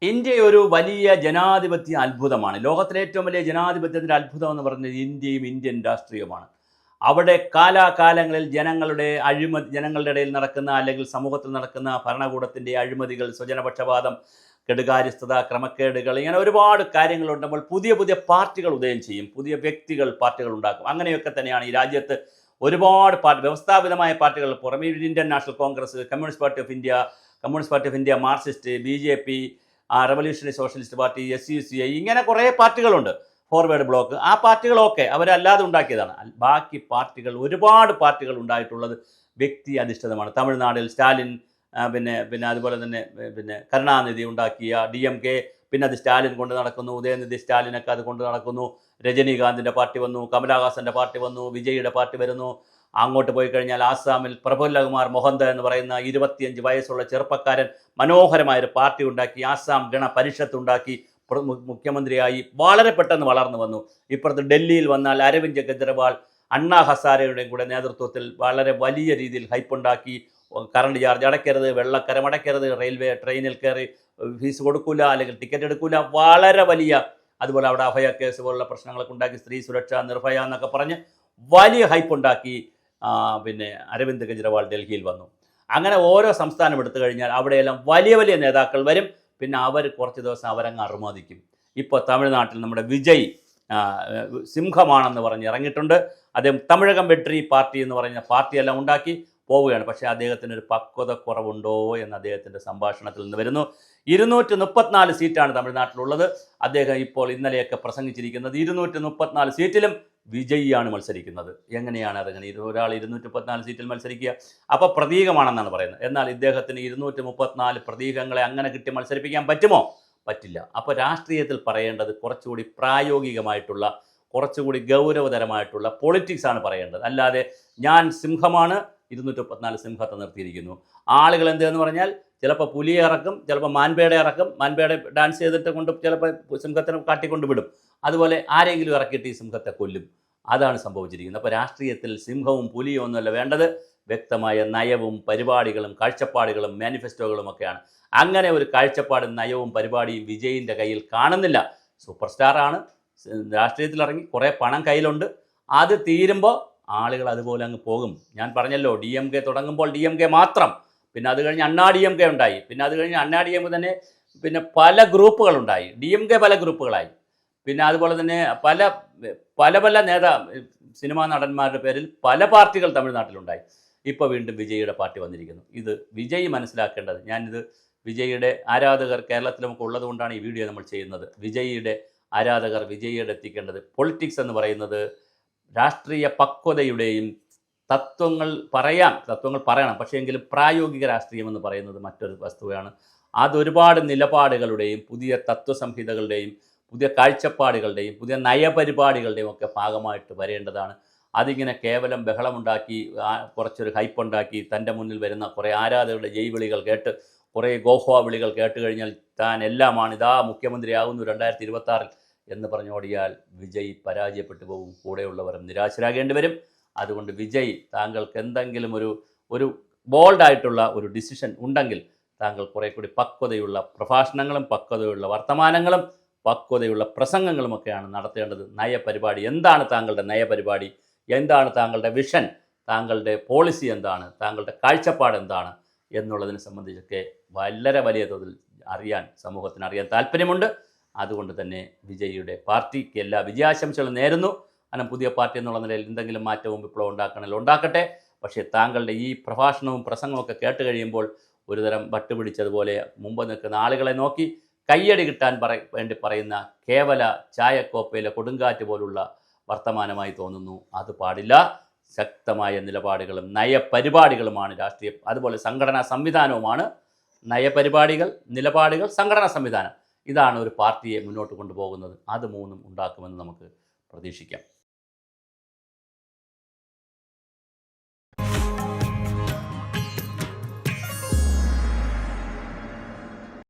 India ഒരു വലിയ ജനാധിപത്യ അത്ഭുതമാണ്. ലോകത്തിലെ ഏറ്റവും വലിയ ജനാധിപത്യത്തിൻ്റെ അത്ഭുതം എന്ന് പറയുന്നത് ഇന്ത്യയും ഇന്ത്യൻ രാഷ്ട്രീയവുമാണ്. അവിടെ കാലാകാലങ്ങളിൽ ജനങ്ങളുടെ ഇടയിൽ നടക്കുന്ന അല്ലെങ്കിൽ സമൂഹത്തിൽ നടക്കുന്ന ഭരണകൂടത്തിൻ്റെ അഴിമതികൾ, സ്വജനപക്ഷപാതം, കെടുകാര്യസ്ഥത, ക്രമക്കേടുകൾ, ഇങ്ങനെ ഒരുപാട് കാര്യങ്ങളുണ്ടാകുമ്പോൾ പുതിയ പുതിയ പാർട്ടികൾ ഉദയം ചെയ്യും, പുതിയ വ്യക്തികൾ പാർട്ടികൾ ഉണ്ടാക്കും. അങ്ങനെയൊക്കെ തന്നെയാണ് ഈ രാജ്യത്ത് ഒരുപാട് വ്യവസ്ഥാപിതമായ പാർട്ടികൾ പുറമേ Indian national Congress, communist party of India, Marxist, BJP, revolutionary socialist party, SUCI, ഇങ്ങനെ കുറേ പാർട്ടികളുണ്ട്. ഫോർവേഡ് ബ്ലോക്ക്, ആ പാർട്ടികളൊക്കെ അവരല്ലാതെ ഉണ്ടാക്കിയതാണ്. ബാക്കി പാർട്ടികൾ, ഒരുപാട് പാർട്ടികൾ ഉണ്ടായിട്ടുള്ളത് വ്യക്തി അധിഷ്ഠിതമാണ്. തമിഴ്നാട്ടിൽ സ്റ്റാലിൻ, പിന്നെ അതുപോലെ തന്നെ കരുണാനിധി ഉണ്ടാക്കിയ DMK, പിന്നെ അത് സ്റ്റാലിൻ കൊണ്ട് നടക്കുന്നു. ഉദയനിധി സ്റ്റാലിനൊക്കെ അത് കൊണ്ട് നടക്കുന്നു. രജനീകാന്തിൻ്റെ പാർട്ടി വന്നു, കമലഹാസൻ്റെ പാർട്ടി വന്നു, വിജയുടെ പാർട്ടി വരുന്നു. അങ്ങോട്ട് പോയി കഴിഞ്ഞാൽ ആസാമിൽ പ്രഫുല്ലകുമാർ മൊഹന്ത എന്ന് പറയുന്ന 25 വയസ്സുള്ള ചെറുപ്പക്കാരൻ മനോഹരമായൊരു പാർട്ടി ഉണ്ടാക്കി, ആസാം ഗണ പരിഷത്ത് ഉണ്ടാക്കി, മുഖ്യമന്ത്രിയായി വളരെ പെട്ടെന്ന് വളർന്നു വന്നു. ഇപ്പുറത്ത് ഡൽഹിയിൽ വന്നാൽ അരവിന്ദ് കെജ്രിവാൾ അണ്ണാ ഹസാരയുടെയും കൂടെ നേതൃത്വത്തിൽ വളരെ വലിയ രീതിയിൽ ഹൈപ്പുണ്ടാക്കി. കറണ്ട് ചാർജ് അടയ്ക്കരുത്, വെള്ളക്കരം അടയ്ക്കരുത്, ട്രെയിനിൽ കയറി ഫീസ് കൊടുക്കില്ല, അല്ലെങ്കിൽ ടിക്കറ്റ് എടുക്കില്ല, വളരെ വലിയ, അതുപോലെ അവിടെ അഭയ കേസ് പോലുള്ള പ്രശ്നങ്ങളൊക്കെ ഉണ്ടാക്കി, സ്ത്രീ സുരക്ഷ, നിർഭയ എന്നൊക്കെ പറഞ്ഞ് വലിയ ഹൈപ്പുണ്ടാക്കി. അരവിന്ദ് കെജ്രിവാൾ ഡൽഹിയിൽ വന്നു. അങ്ങനെ ഓരോ സംസ്ഥാനം എടുത്തു കഴിഞ്ഞാൽ അവിടെയെല്ലാം വലിയ വലിയ നേതാക്കൾ വരും. പിന്നെ അവർ കുറച്ച് ദിവസം അവരങ്ങ് അറുമതിക്കും. ഇപ്പോൾ തമിഴ്നാട്ടിൽ നമ്മുടെ വിജയ് സിംഹമാണെന്ന് പറഞ്ഞ് ഇറങ്ങിയിട്ടുണ്ട്. അദ്ദേഹം തമിഴകം വെട്രി പാർട്ടി എന്ന് പറഞ്ഞ പാർട്ടിയെല്ലാം ഉണ്ടാക്കി പോവുകയാണ്. പക്ഷേ അദ്ദേഹത്തിനൊരു പക്വത കുറവുണ്ടോ എന്ന് അദ്ദേഹത്തിൻ്റെ സംഭാഷണത്തിൽ നിന്ന് വരുന്നു. 234 സീറ്റാണ് തമിഴ്നാട്ടിലുള്ളത്. അദ്ദേഹം ഇപ്പോൾ ഇന്നലെയൊക്കെ പ്രസംഗിച്ചിരിക്കുന്നത് 234 സീറ്റിലും വിജയിയാണ് മത്സരിക്കുന്നത്. എങ്ങനെയാണ് അതങ്ങനെ ഒരാൾ 234 സീറ്റിൽ മത്സരിക്കുക? അപ്പോൾ പ്രതീകമാണെന്നാണ് പറയുന്നത്. എന്നാൽ ഇദ്ദേഹത്തിന് 234 പ്രതീകങ്ങളെ അങ്ങനെ കിട്ടി മത്സരിപ്പിക്കാൻ പറ്റുമോ? പറ്റില്ല. അപ്പോൾ രാഷ്ട്രീയത്തിൽ പറയേണ്ടത് കുറച്ചുകൂടി പ്രായോഗികമായിട്ടുള്ള, കുറച്ചുകൂടി ഗൗരവതരമായിട്ടുള്ള പൊളിറ്റിക്സാണ് പറയേണ്ടത്. അല്ലാതെ ഞാൻ സിംഹമാണ്, 234 സിംഹത്തെ നിർത്തിയിരിക്കുന്നു. ആളുകൾ എന്തെന്ന് പറഞ്ഞാൽ ചിലപ്പോൾ പുലിയെ ഇറക്കും, ചിലപ്പോൾ മാൻപേടെ ഇറക്കും, മാൻപേടെ ഡാൻസ് ചെയ്തിട്ട് കൊണ്ട് ചിലപ്പോൾ സിംഹത്തിനെ കാട്ടിക്കൊണ്ട് വിടും. അതുപോലെ ആരെങ്കിലും ഇറക്കിയിട്ട് ഈ സിംഹത്തെ കൊല്ലും. അതാണ് സംഭവിച്ചിരിക്കുന്നത്. അപ്പോൾ രാഷ്ട്രീയത്തിൽ സിംഹവും പുലിയും ഒന്നുമല്ല വേണ്ടത്, വ്യക്തമായ നയവും പരിപാടികളും കാഴ്ചപ്പാടുകളും മാനിഫെസ്റ്റോകളും ഒക്കെയാണ്. അങ്ങനെ ഒരു കാഴ്ചപ്പാടും നയവും പരിപാടിയും വിജയിൻ്റെ കയ്യിൽ കാണുന്നില്ല. സൂപ്പർ സ്റ്റാറാണ്, രാഷ്ട്രീയത്തിലിറങ്ങി കുറേ പണം കയ്യിലുണ്ട്. അത് തീരുമ്പോൾ ആളുകൾ അതുപോലെ അങ്ങ് പോകും. ഞാൻ പറഞ്ഞല്ലോ, DMK തുടങ്ങുമ്പോൾ DMK മാത്രം, പിന്നെ അത് കഴിഞ്ഞ് അണ്ണാ DMK ഉണ്ടായി, പിന്നെ അത് കഴിഞ്ഞ് അണ്ണാ DMK തന്നെ പല ഗ്രൂപ്പുകളുണ്ടായി, DMK പല ഗ്രൂപ്പുകളായി. പിന്നെ അതുപോലെ തന്നെ പല സിനിമാ നടന്മാരുടെ പേരിൽ പല പാർട്ടികൾ തമിഴ്നാട്ടിലുണ്ടായി. ഇപ്പോൾ വീണ്ടും വിജയിയുടെ പാർട്ടി വന്നിരിക്കുന്നു. ഇത് വിജയ് മനസ്സിലാക്കേണ്ടത്. ഞാനിത് വിജയിയുടെ ആരാധകർ കേരളത്തിലുമൊക്കെ ഉള്ളതുകൊണ്ടാണ് ഈ വീഡിയോ നമ്മൾ ചെയ്യുന്നത്. വിജയിയുടെ ആരാധകർ വിജയിയുടെ എത്തിക്കേണ്ടത്, പൊളിറ്റിക്സ് എന്ന് പറയുന്നത് രാഷ്ട്രീയ പക്വതയുടെയും തത്വങ്ങൾ പറയണം, പക്ഷേ എങ്കിലും പ്രായോഗിക രാഷ്ട്രീയം എന്ന് പറയുന്നത് മറ്റൊരു വസ്തുതയാണ്. അതൊരുപാട് നിലപാടുകളുടെയും പുതിയ തത്വസംഹിതകളുടെയും പുതിയ കാഴ്ചപ്പാടുകളുടെയും പുതിയ നയപരിപാടികളുടെയും ഒക്കെ ഭാഗമായിട്ട് വരേണ്ടതാണ്. അതിങ്ങനെ കേവലം ബഹളമുണ്ടാക്കി, കുറച്ചൊരു ഹൈപ്പുണ്ടാക്കി, തൻ്റെ മുന്നിൽ വരുന്ന കുറേ ആരാധകരുടെ ജയ് വിളികൾ കേട്ട്, കുറേ ഗോഹ്വ വിളികൾ കേട്ട് കഴിഞ്ഞാൽ താൻ എല്ലാമാണ്, ഇതാ മുഖ്യമന്ത്രിയാകുന്നു 2026 എന്ന് പറഞ്ഞോടിയാൽ വിജയ് പരാജയപ്പെട്ടു പോകും. കൂടെയുള്ളവരും നിരാശരാകേണ്ടി വരും. അതുകൊണ്ട് വിജയ്, താങ്കൾക്ക് എന്തെങ്കിലും ഒരു ബോൾഡായിട്ടുള്ള ഒരു ഡിസിഷൻ ഉണ്ടെങ്കിൽ താങ്കൾ കുറേ കൂടി പക്വതയുള്ള പ്രഭാഷണങ്ങളും പക്വതയുള്ള വർത്തമാനങ്ങളും പക്വതയുള്ള പ്രസംഗങ്ങളുമൊക്കെയാണ് നടത്തേണ്ടത്. നയപരിപാടി എന്താണ്? താങ്കളുടെ നയപരിപാടി എന്താണ്? താങ്കളുടെ വിഷൻ, താങ്കളുടെ പോളിസി എന്താണ്? താങ്കളുടെ കാഴ്ചപ്പാട് എന്താണ് എന്നുള്ളതിനെ സംബന്ധിച്ചൊക്കെ വളരെ വലിയ തോതിൽ സമൂഹത്തിന് അറിയാൻ താല്പര്യമുണ്ട്. അതുകൊണ്ട് തന്നെ വിജയിയുടെ പാർട്ടിക്ക് എല്ലാ വിജയാശംസകളും നേരുന്നു. കാരണം പുതിയ പാർട്ടി എന്നുള്ള നിലയിൽ എന്തെങ്കിലും മാറ്റവും വിപ്ലവം ഉണ്ടാക്കട്ടെ. പക്ഷേ താങ്കളുടെ ഈ പ്രഭാഷണവും പ്രസംഗമൊക്കെ കേട്ട് കഴിയുമ്പോൾ ഒരുതരം വട്ടുപിടിച്ചതുപോലെ മുമ്പ് നിൽക്കുന്ന ആളുകളെ നോക്കി കയ്യടി കിട്ടാൻ വേണ്ടി പറയുന്ന കേവല ചായക്കോപ്പയിലെ കൊടുങ്കാറ്റ് പോലുള്ള വർത്തമാനമായി തോന്നുന്നു. അത് പാടില്ല. ശക്തമായ നിലപാടുകളും നയപരിപാടികളുമാണ് രാഷ്ട്രീയം. അതുപോലെ സംഘടനാ സംവിധാനവുമാണ് നയപരിപാടികൾ, നിലപാടുകൾ, സംഘടനാ സംവിധാനം. ഇതാണ് ഒരു പാർട്ടിയെ മുന്നോട്ട് കൊണ്ടുപോകുന്നത്. അത് മൂന്നും ഉണ്ടാക്കുമെന്ന് നമുക്ക് പ്രതീക്ഷിക്കാം.